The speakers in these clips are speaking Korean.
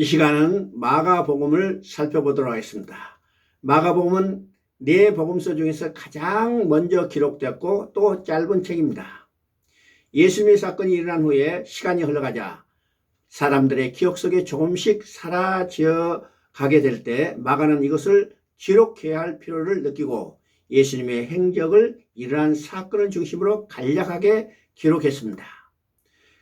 이 시간은 마가복음을 살펴보도록 하겠습니다. 마가복음은 네 복음서 중에서 가장 먼저 기록됐고 또 짧은 책입니다. 예수님의 사건이 일어난 후에 시간이 흘러가자 사람들의 기억 속에 조금씩 사라져 가게 될 때 마가는 이것을 기록해야 할 필요를 느끼고 예수님의 행적을 일어난 사건을 중심으로 간략하게 기록했습니다.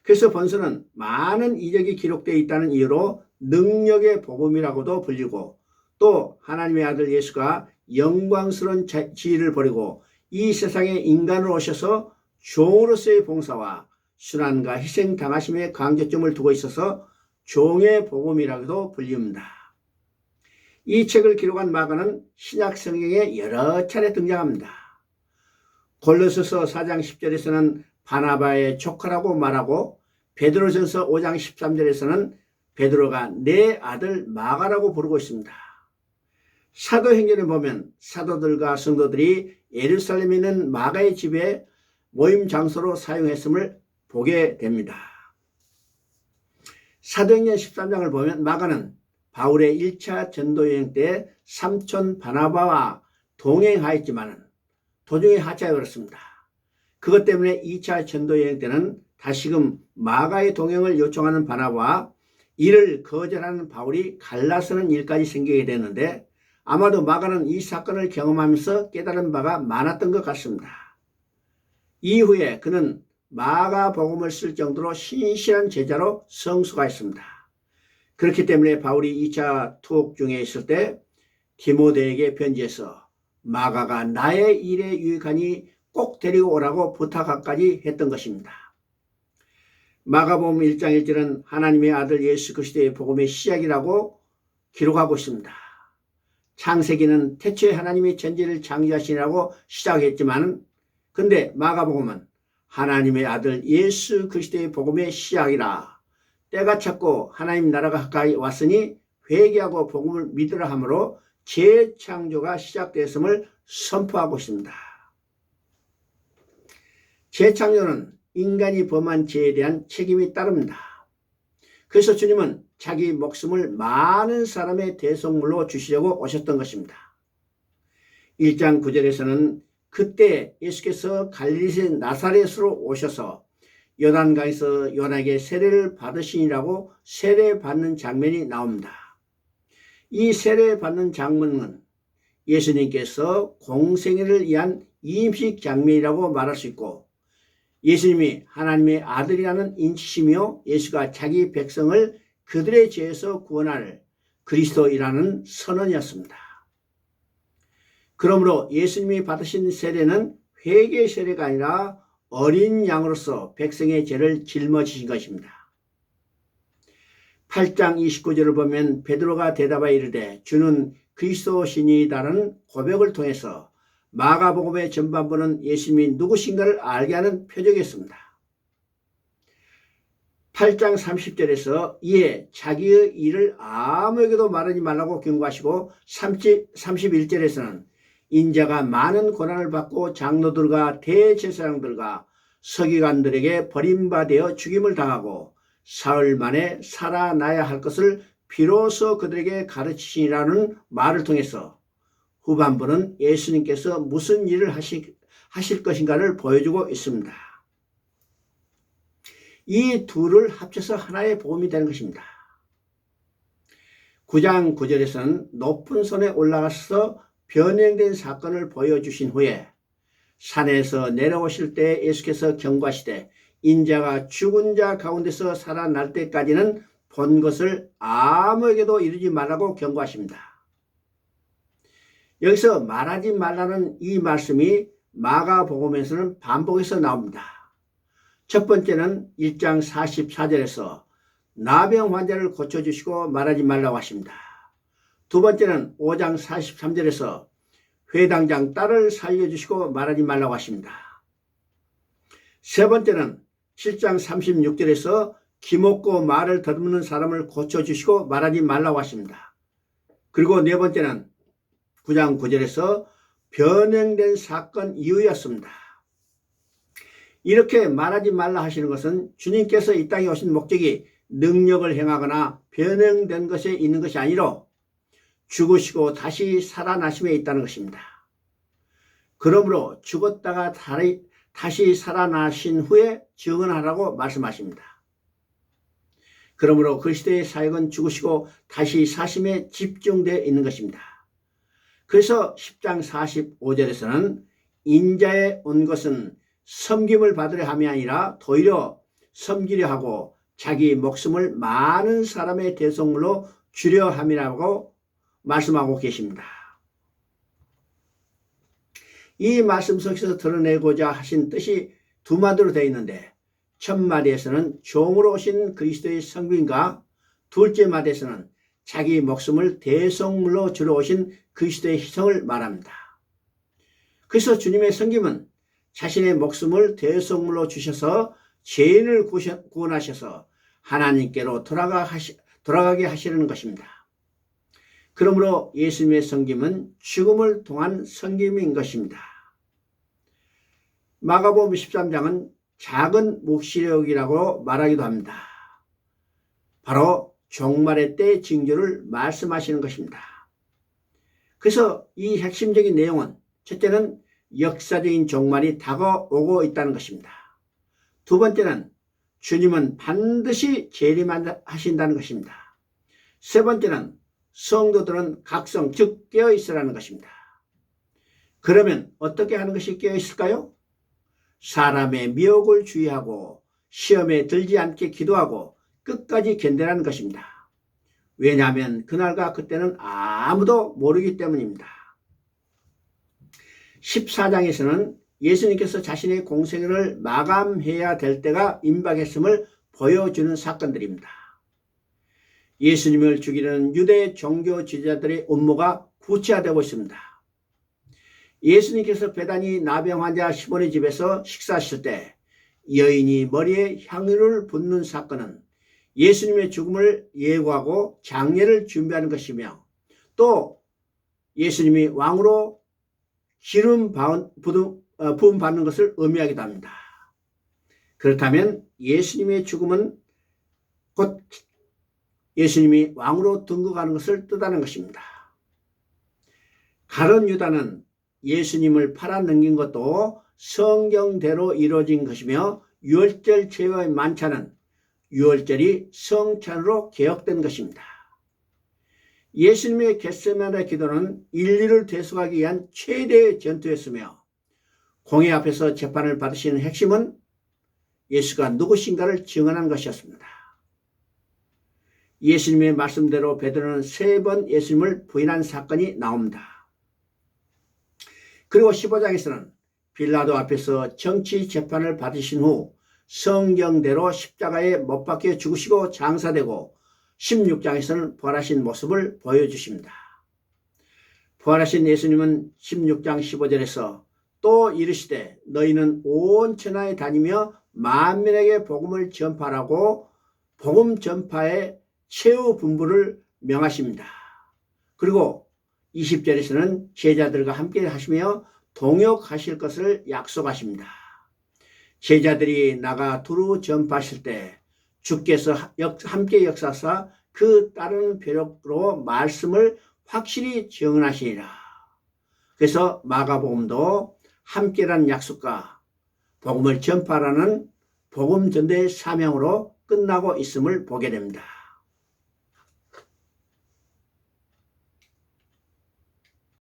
그래서 본서는 많은 이적이 기록되어 있다는 이유로 능력의 복음이라고도 불리고, 또 하나님의 아들 예수가 영광스러운 지위를 버리고 이 세상에 인간으로 오셔서 종으로서의 봉사와 순환과 희생 당하심의 강조점을 두고 있어서 종의 복음이라고도 불립니다. 이 책을 기록한 마가는 신약 성경에 여러 차례 등장합니다. 골로새서 4장 10절에서는 바나바의 조카라고 말하고, 베드로전서 5장 13절에서는 베드로가 내 아들 마가라고 부르고 있습니다. 사도행전에 보면 사도들과 성도들이 예루살렘에 있는 마가의 집에 모임 장소로 사용했음을 보게 됩니다. 사도행전 13장을 보면 마가는 바울의 1차 전도여행 때 삼촌 바나바와 동행하였지만 도중에 하차해 버렸습니다. 그것 때문에 2차 전도여행 때는 다시금 마가의 동행을 요청하는 바나바와 이를 거절하는 바울이 갈라서는 일까지 생기게 됐는데, 아마도 마가는 이 사건을 경험하면서 깨달은 바가 많았던 것 같습니다. 이후에 그는 마가복음을 쓸 정도로 신실한 제자로 성숙하였습니다. 그렇기 때문에 바울이 2차 투옥 중에 있을 때 디모데에게 편지해서 마가가 나의 일에 유익하니 꼭 데리고 오라고 부탁까지 했던 것입니다. 마가복음 1장 1절은 하나님의 아들 예수 그리스도의 복음의 시작이라고 기록하고 있습니다. 창세기는 태초에 하나님이 천지를 창조하시라고 시작했지만, 근데 마가복음은 하나님의 아들 예수 그리스도의 복음의 시작이라, 때가 찼고 하나님 나라가 가까이 왔으니 회개하고 복음을 믿으라 하므로 재창조가 시작되었음을 선포하고 있습니다. 재창조는 인간이 범한 죄에 대한 책임이 따릅니다. 그래서 주님은 자기 목숨을 많은 사람의 대속물로 주시려고 오셨던 것입니다. 1장 9절에서는 그때 예수께서 갈릴리 나사렛으로 오셔서 요단강에서 요나에게 세례를 받으시니라고 세례받는 장면이 나옵니다. 이 세례받는 장면은 예수님께서 공생애를 위한 임식 장면이라고 말할 수 있고, 예수님이 하나님의 아들이라는 인치시며 예수가 자기 백성을 그들의 죄에서 구원할 그리스도이라는 선언이었습니다. 그러므로 예수님이 받으신 세례는 회개 세례가 아니라 어린 양으로서 백성의 죄를 짊어지신 것입니다. 8장 29절을 보면 베드로가 대답하여 이르되 주는 그리스도시니다라는 고백을 통해서 마가복음의 전반부는 예수님이 누구신가를 알게 하는 표적이었습니다. 8장 30절에서 이에 자기의 일을 아무에게도 말하지 말라고 경고하시고, 31절에서는 인자가 많은 고난을 받고 장로들과 대제사장들과 서기관들에게 버림받아 죽임을 당하고 사흘 만에 살아나야 할 것을 비로소 그들에게 가르치시니라는 말을 통해서 후반부는 예수님께서 무슨 일을 하실 것인가를 보여주고 있습니다. 이 둘을 합쳐서 하나의 복음이 되는 것입니다. 9장 9절에서는 높은 산에 올라가서 변형된 사건을 보여주신 후에 산에서 내려오실 때 예수께서 경고하시되 인자가 죽은 자 가운데서 살아날 때까지는 본 것을 아무에게도 이루지 말라고 경고하십니다. 여기서 말하지 말라는 이 말씀이 마가복음에서는 반복해서 나옵니다. 첫 번째는 1장 44절에서 나병 환자를 고쳐주시고 말하지 말라고 하십니다. 두 번째는 5장 43절에서 회당장 딸을 살려주시고 말하지 말라고 하십니다. 세 번째는 7장 36절에서 기먹고 말을 더듬는 사람을 고쳐주시고 말하지 말라고 하십니다. 그리고 네 번째는 9장 9절에서 변형된 사건 이후였습니다. 이렇게 말하지 말라 하시는 것은 주님께서 이 땅에 오신 목적이 능력을 행하거나 변형된 것에 있는 것이 아니라 죽으시고 다시 살아나심에 있다는 것입니다. 그러므로 죽었다가 다시 살아나신 후에 증언하라고 말씀하십니다. 그러므로 그리스도의 사역은 죽으시고 다시 사심에 집중되어 있는 것입니다. 그래서 10장 45절에서는 인자에 온 것은 섬김을 받으려 함이 아니라 도리어 섬기려 하고 자기 목숨을 많은 사람의 대속물로 주려 함이라고 말씀하고 계십니다. 이 말씀 속에서 드러내고자 하신 뜻이 두 마디로 되어 있는데, 첫 마디에서는 종으로 오신 그리스도의 성김과 둘째 마디에서는 자기 목숨을 대속물로 주러 오신 그리스도의 희생을 말합니다. 그래서 주님의 성김은 자신의 목숨을 대속물로 주셔서 죄인을 구원하셔서 하나님께로 돌아가게 하시려는 것입니다. 그러므로 예수님의 성김은 죽음을 통한 성김인 것입니다. 마가복음 13장은 작은 묵시록이라고 말하기도 합니다. 바로 종말의 때 징조를 말씀하시는 것입니다. 그래서 이 핵심적인 내용은 첫째는 역사적인 종말이 다가오고 있다는 것입니다. 두 번째는 주님은 반드시 재림하신다는 것입니다. 세 번째는 성도들은 각성, 즉 깨어있으라는 것입니다. 그러면 어떻게 하는 것이 깨어있을까요? 사람의 미혹을 주의하고 시험에 들지 않게 기도하고 끝까지 견뎌라는 것입니다. 왜냐하면 그날과 그때는 아무도 모르기 때문입니다. 14장에서는 예수님께서 자신의 공생애를 마감해야 될 때가 임박했음을 보여주는 사건들입니다. 예수님을 죽이려는 유대 종교 지도자들의 음모가 구체화되고 있습니다. 예수님께서 베다니 나병 환자 시몬의 집에서 식사하실 때 여인이 머리에 향유를 붓는 사건은 예수님의 죽음을 예고하고 장례를 준비하는 것이며, 또 예수님이 왕으로 기름 부음 받는 것을 의미하기도 합니다. 그렇다면 예수님의 죽음은 곧 예수님이 왕으로 등극하는 것을 뜻하는 것입니다. 가룟 유다는 예수님을 팔아넘긴 것도 성경대로 이루어진 것이며, 유월절 제의 만찬은 유월절이 성찬으로 개혁된 것입니다. 예수님의 겟세마네 기도는 인류를 대속하기 위한 최대의 전투였으며, 공회 앞에서 재판을 받으시는 핵심은 예수가 누구신가를 증언한 것이었습니다. 예수님의 말씀대로 베드로는 3번 예수님을 부인한 사건이 나옵니다. 그리고 15장에서는 빌라도 앞에서 정치 재판을 받으신 후 성경대로 십자가에 못 박혀 죽으시고 장사되고, 16장에서는 부활하신 모습을 보여주십니다. 부활하신 예수님은 16장 15절에서 또 이르시되 너희는 온 천하에 다니며 만민에게 복음을 전파하라고 복음 전파의 최후 분부를 명하십니다. 그리고 20절에서는 제자들과 함께 하시며 동역하실 것을 약속하십니다. 제자들이 나가 두루 전파하실 때 주께서 함께 역사하사 그 따르는 표적으로 말씀을 확실히 증언하시리라. 그래서 마가복음도 함께라는 약속과 복음을 전파하라는 복음 전도의 사명으로 끝나고 있음을 보게 됩니다.